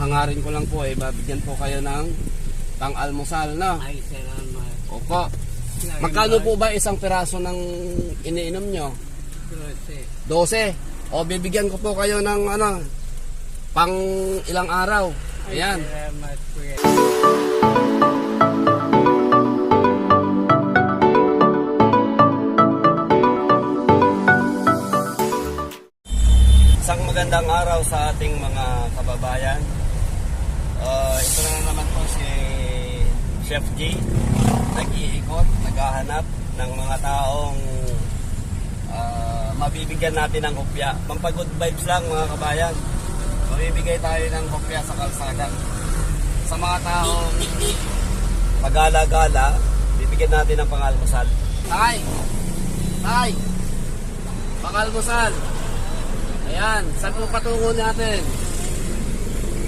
hangarin ko lang po ay babigyan po kayo ng pang-almusal, no? Ay, salamat. Opo. Magkano po ba isang piraso ng iniinom nyo? 12. O bibigyan ko po kayo ng pang ilang araw. Ayan. Salamat, kuya. Isang magandang araw sa ating mga kababayan. Ito na naman po si Chef G. Nag-iikot, naghahanap ng mga taong mabibigyan natin ng kopya. Pampagod vibes lang mga kabayan. Mabibigay tayo ng kopya sa kalsada. Sa mga taong magala-gala, bibigyan natin ng pangalmusal. Tay! Tay! Pangalmusal! Ayan, saan po patungo natin?